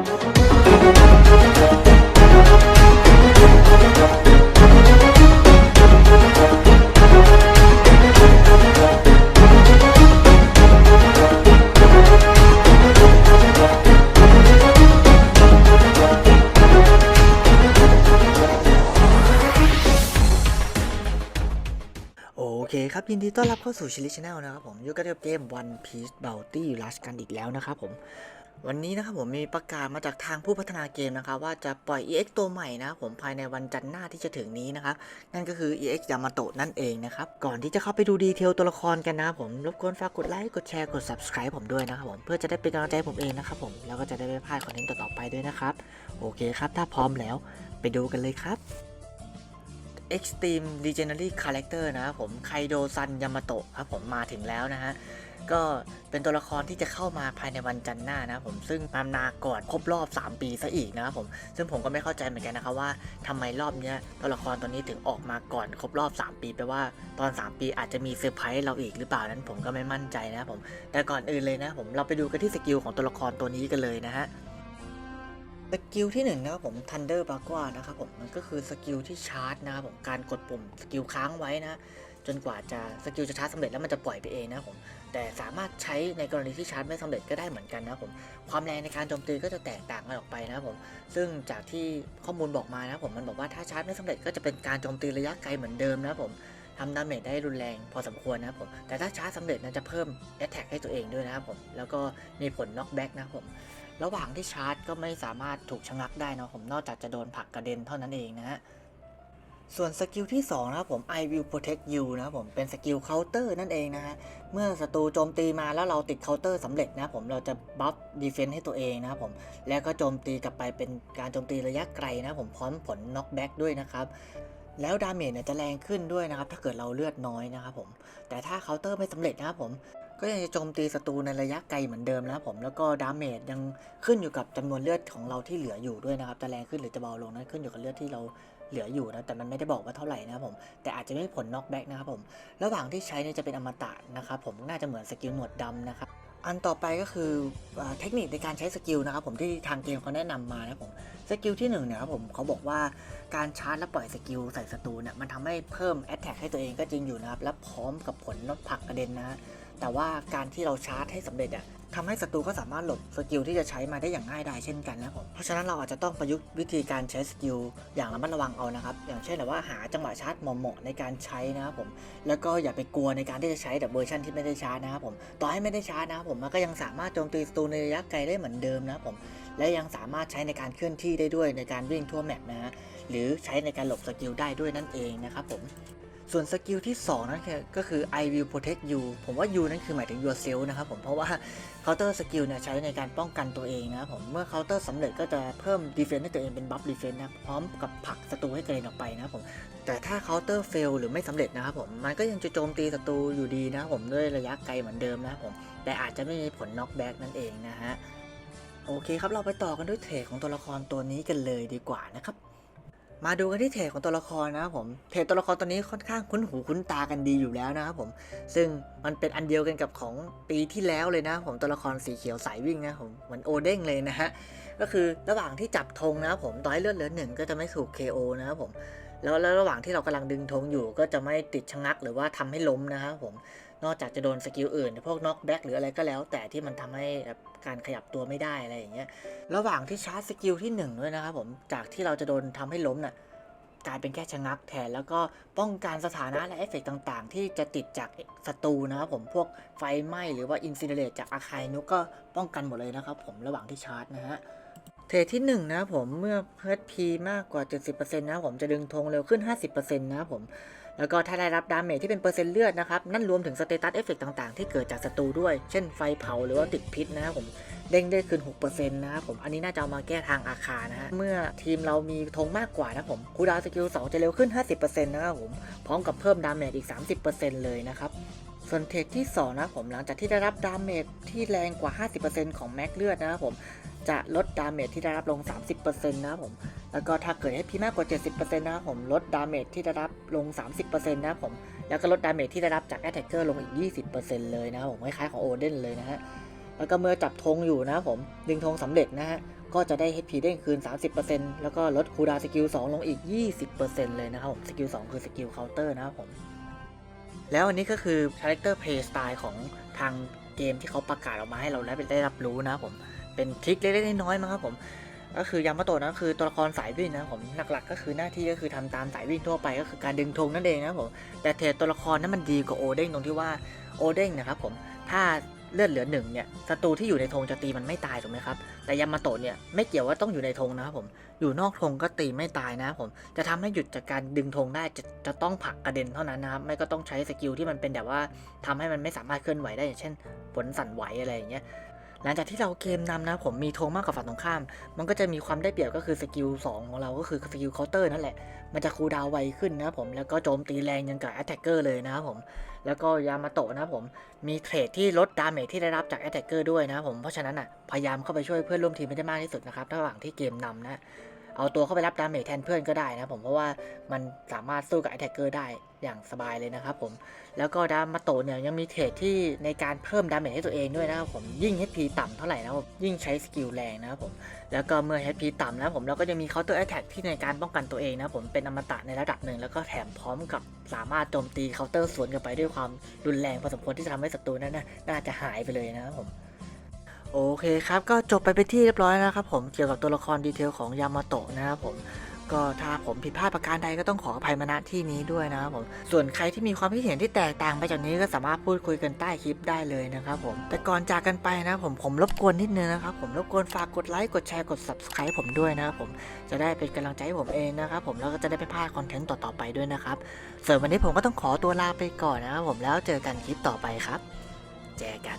โอเคครับยินดีต้อนรับเข้าสู่ชิลิชแนลนะครับผมอยู่กับเกม One Piece Bounty Rush กันอีกแล้วนะครับผมวันนี้นะครับผมมีประกาศมาจากทางผู้พัฒนาเกมนะครับว่าจะปล่อย EX ตัวใหม่นะครับผมภายในวันจันทร์หน้าที่จะถึงนี้นะครับนั่นก็คือ EX Yamato นั่นเองนะครับก่อนที่จะเข้าไปดูดีเทลตัวละครกันนะครับผมรบกวนฝากกดไลค์กดแชร์กด Subscribe ผมด้วยนะครับผมเพื่อจะได้เป็นกำลังใจผมเองนะครับผมแล้วก็จะได้ไม่พลาดคอนเทนต์ต่อๆไปด้วยนะครับโอเคครับถ้าพร้อมแล้วไปดูกันเลยครับExtreme Legendary Character นะครับผมไคโดซันยามาโตะครับผมมาถึงแล้วนะฮะก็เป็นตัวละครที่จะเข้ามาภายในวันจันทร์หน้านะผมซึ่งมาก่อนครบรอบ3ปีซะอีกนะครับผมซึ่งผมก็ไม่เข้าใจเหมือนกันนะครับว่าทำไมรอบนี้ตัวละครตัวนี้ถึงออกมาก่อนครบรอบ3ปีแปลว่าตอน3ปีอาจจะมีเซอร์ไพรส์เราอีกหรือเปล่านั้นผมก็ไม่มั่นใจนะครับผมแต่ก่อนอื่นเลยนะผมเราไปดูกันที่สกิลของตัวละครตัวนี้กันเลยนะฮะสกิลที่1นะครับผม Thunder Bagua นะครับผมมันก็คือสกิลที่ชาร์จนะครับผมการกดปุ่มสกิลค้างไว้นะจนกว่าจะสกิลจะชาร์จสำเร็จแล้วมันจะปล่อยไปเองนะครับผมแต่สามารถใช้ในกรณีที่ชาร์จไม่สำเร็จก็ได้เหมือนกันนะครับผมความแรงในการโจมตีก็จะแตกต่างกันออกไปนะครับผมซึ่งจากที่ข้อมูลบอกมานะครับผมมันบอกว่าถ้าชาร์จไม่สำเร็จก็จะเป็นการโจมตีระยะไกลเหมือนเดิมนะครับผมทำดาเมจได้รุนแรงพอสมควรนะครับผมแต่ถ้าชาร์จสำเร็จนั้นจะเพิ่ม Attack ให้ตัวเองด้วยนะครับผมแล้วก็มีผล Knockback นะครับผมระหว่างที่ชาร์จก็ไม่สามารถถูกชะงักได้นะผมนอกจากจะโดนผลักกระเด็นเท่านั้นเองนะฮะส่วนสกิลที่2นะครับผม I will protect you นะครับผมเป็นสกิลเคาน์เตอร์นั่นเองนะฮะเมื่อศัตรูโจมตีมาแล้วเราติดเคาน์เตอร์สำเร็จนะผมเราจะบัฟดีเฟนส์ให้ตัวเองนะครับผมแล้วก็โจมตีกลับไปเป็นการโจมตีระยะไกลนะผมพร้อมผล knockback ด้วยนะครับแล้วดาเมจเนี่ยจะแรงขึ้นด้วยนะครับถ้าเกิดเราเลือดน้อยนะครับผมแต่ถ้าเคาน์เตอร์ไม่สำเร็จนะครับผมก็ยังจะโจมตีศัตรูในระยะไกลเหมือนเดิมนะครับผมแล้วก็ดาเมจยังขึ้นอยู่กับจำนวนเลือดของเราที่เหลืออยู่ด้วยนะครับจะแรงขึ้นหรือจะเบาลงนั้นขึ้นอยู่กับเลือดที่เราเหลืออยู่นะแต่มันไม่ได้บอกว่าเท่าไหร่นะครับผมแต่อาจจะไม่มีผล knockback นะครับผมระหว่างที่ใช้เนี่ยจะเป็นอมตะนะครับผมน่าจะเหมือนสกิลหนวดดำนะครับอันต่อไปก็คือเทคนิคในการใช้สกิลนะครับผมที่ทางเกมเขาแนะนำมานะผมสกิลที่1เนี่ยครับผมเขาบอกว่าการชาร์จและปล่อยสกิลใส่ศัตรูเนี่ยมันทำให้เพิ่ม Attack ให้ตัวเองก็จริงอยู่นะครับและพร้อมกับผลลดผลักกระเด็นนะแต่ว่าการที่เราชาร์จให้สำเร็จอ่ะทำให้ศัตรูก็สามารถหลบสกิลที่จะใช้มาได้อย่างง่ายดายเช่นกันนะผมเพราะฉะนั้นเราอาจจะต้องประยุกต์วิธีการใช้สกิลอย่างระมัดระวังเอานะครับอย่างเช่นแบบว่าหาจังหวะชาร์จเหมาะในการใช้นะครับผมแล้วก็อย่าไปกลัวในการที่จะใช้แบบเวอร์ชันที่ไม่ได้ชาร์จนะครับผมต่อให้ไม่ได้ชาร์จนะครับผมมันก็ยังสามารถโจมตีศัตรูในระยะไกลได้เหมือนเดิมนะครับผมและยังสามารถใช้ในการเคลื่อนที่ได้ด้วยในการวิ่งทั่วแมปนะฮะหรือใช้ในการหลบสกิลได้ด้วยนั่นเองนะครับผมส่วนสกิลที่2นั่นก็คือ I will protect you ผมว่า you นั่นคือหมายถึง yourself นะครับผมเพราะว่า counter skill เนี่ยใช้ในการป้องกันตัวเองนะครับผมเมื่อ counter สำเร็จก็จะเพิ่ม defense ให้ตัวเองเป็น buff defense นะพร้อมกับผลักศัตรูให้กระเด็นออกไปนะครับผมแต่ถ้า counter fail หรือไม่สำเร็จนะครับผมมันก็ยังจะโจมตีศัตรูอยู่ดีนะครับผมด้วยระยะไกลเหมือนเดิมนะครับผมแต่อาจจะไม่มีผล knockback นั่นเองนะฮะโอเคครับเราไปต่อกันด้วยเทรดของตัวละครตัวนี้กันเลยดีกว่านะครับมาดูกันที่เทรดของตัวละครนะครับผมเทรดตัวละครตัวนี้ค่อนข้างคุ้นหูคุ้นตากันดีอยู่แล้วนะครับผมซึ่งมันเป็นอันเดียวกันกับของปีที่แล้วเลยนะผมตัวละครสีเขียวสายวิ่งนะผมเหมือนโอเด้งเลยนะฮะก็คือระหว่างที่จับธงนะครับผมต่อให้เลือดเหลือ1ก็จะไม่ถูก KO นะครับผมแล้วระหว่างที่เรากำลังดึงธงอยู่ก็จะไม่ติดชะงักหรือว่าทำให้ล้มนะครับผมนอกจากจะโดนสกิลอื่นพวกน็อกแบ็กหรืออะไรก็แล้วแต่ที่มันทำให้การขยับตัวไม่ได้อะไรอย่างเงี้ยระหว่างที่ชาร์จสกิลที่1ด้วยนะครับผมจากที่เราจะโดนทำให้ล้มน่ะกลายเป็นแค่ชะงักแทนแล้วก็ป้องกันสถานะและเอฟเฟกต์ต่างๆที่จะติดจากศัตรูนะครับผมพวกไฟไหม้หรือว่าอินซิเนเรตจากอาคายนุก็ป้องกันหมดเลยนะครับผมระหว่างที่ชาร์จนะฮะเทรดที่1นะครับผมเมื่อ HP มากกว่า 70% นะครับผมจะดึงธงเร็วขึ้น 50% นะครับผมแล้วก็ถ้าได้รับดาเมจที่เป็นเปอร์เซ็นต์เลือดนะครับนั่นรวมถึงสเตตัสเอฟเฟกต์ต่างๆที่เกิดจากศัตรูด้วยเช่นไฟเผาหรือว่าติดพิษนะครับผมเด้งได้คืน 6% นะครับผมอันนี้น่าจะเอามาแก้ทางอาคารนะฮะเมื่อทีมเรามีธงมากกว่านะผมคูลดาวน์สกิล2จะเร็วขึ้น 50% นะครับผมพร้อมกับเพิ่มดาเมจอีก 30% เลยนะครับส่วนเทรดที่2นะผมหลังจากที่ได้รับดาเมจที่แรงกว่า 50% ของแม็กเลือดนะครับผมจะลดดาเมจที่ได้รับลง 30% นะครับผมแล้วก็ถ้าเกิด HP มากกว่า 70% นะครับผมลดดาเมจที่ได้รับลง 30% นะครับผมแล้วก็ลดดาเมจที่ได้รับจาก Attacker ลงอีก 20% เลยนะครับผมคล้ายๆของโอเดนเลยนะฮะแล้วก็เมื่อจับธงอยู่นะครับผมดึงธงสำเร็จนะฮะ ก็จะได้ HP เด้งคืน 30% แล้วก็ลดคูลดาวน์สกิล 2 ลงอีก 20% เลยนะครับผมสกิล 2 คือสกิลเคาน์เตอร์นะครับผมแล้วอันนี้ก็คือ Character Play Style ของทางเกมที่เขาประกาศออกมาให้เราได้รับรู้นะครับผมเป็นทริคเล็กๆน้อยๆมั้งครับผมก็คือยามาโตะนะคือตัวละครสายวิ่งนะครับผมหลักๆก็คือหน้าที่ก็คือทำตามสายวิ่งทั่วไปก็คือการดึงธงนั่นเองนะครับผมแต่เทรดตัวละครนั้นมันดีกว่าโอเด้งตรงที่ว่าโอเด้งนะครับผมถ้าเลือดเหลือ1เนี่ยศัตรูที่อยู่ในธงจะตีมันไม่ตายถูกไหมครับแต่ยามาโตะเนี่ยไม่เกี่ยวว่าต้องอยู่ในธงนะครับผมอยู่นอกธงก็ตีไม่ตายนะครับผมจะทำให้หยุดจากการดึงธงได้จะต้องผลักกระเด็นเท่านั้นนะครับไม่ก็ต้องใช้สกิลที่มันเป็นแบบว่าทำให้มันไม่สามารถเคลื่อนไหวได้อย่างเช่นผลสั่นไหวอะไรอย่างเงี้ยหลังจากที่เราเกมนำนะผมมีธงมากกว่าฝั่งตรงข้ามมันก็จะมีความได้เปรียบก็คือสกิล2ของเราก็คือสกิลเคาน์เตอร์นั่นแหละมันจะคูลดาวน์ไวขึ้นนะครับผมแล้วก็โจมตีแรงยังกับแอตแทกเกอร์เลยนะครับผมแล้วก็ยามาโตะนะครับผมมีเทรดที่ลดดาเมจที่ได้รับจากแอตแทกเกอร์ด้วยนะครับผมเพราะฉะนั้นพยายามเข้าไปช่วยเพื่อนร่วมทีมให้ได้มากที่สุดนะครับระหว่างที่เกมนำนะเอาตัวเข้าไปรับดาเมจแทนเพื่อนก็ได้นะผมเพราะว่ามันสามารถสู้กับแอตแทกเกอร์ได้อย่างสบายเลยนะครับผมแล้วก็ดามาโตะเนี่ยยังมีเทรดที่ในการเพิ่มดาเมจให้ตัวเองด้วยนะครับผมยิ่ง HP ต่ำเท่าไหร่นะครับยิ่งใช้สกิลแรงนะครับผมแล้วก็เมื่อ HP ต่ำนะผมเราก็จะมี Counter Attack ที่ในการป้องกันตัวเองนะผมเป็นอมตะในระดับหนึ่งแล้วก็แถมพร้อมกับสามารถโจมตีเคาน์เตอร์สวนกลับไปด้วยความรุนแรงพอสมควรที่จะทำให้ศัตรูนั้นน่าจะหายไปเลยนะครับผมโอเคครับก็จบไปเป็นที่เรียบร้อยแล้วครับผมเกี่ยวกับตัวละครดีเทลของยามาโตะนะครับผมก็ถ้าผมผิดพลาดประการใดก็ต้องขออภัยมาณที่นี้ด้วยนะครับผมส่วนใครที่มีความคิดเห็นที่แตกต่างไปจากนี้ก็สามารถพูดคุยกันใต้คลิปได้เลยนะครับผมแต่ก่อนจากกันไปนะผมรบกวนนิดนึงนะครับผมรบกวนฝากกดไลค์กดแชร์กด Subscribe ผมด้วยนะครับผมจะได้เป็นกำลังใจให้ผมเองนะครับผมแล้วก็จะได้ไม่พลาดคอนเทนต์ต่อๆไปด้วยนะครับส่วนวันนี้ผมก็ต้องขอตัวลาไปก่อนนะครับผมแล้วเจอกันคลิปต่อไปครับเจอกัน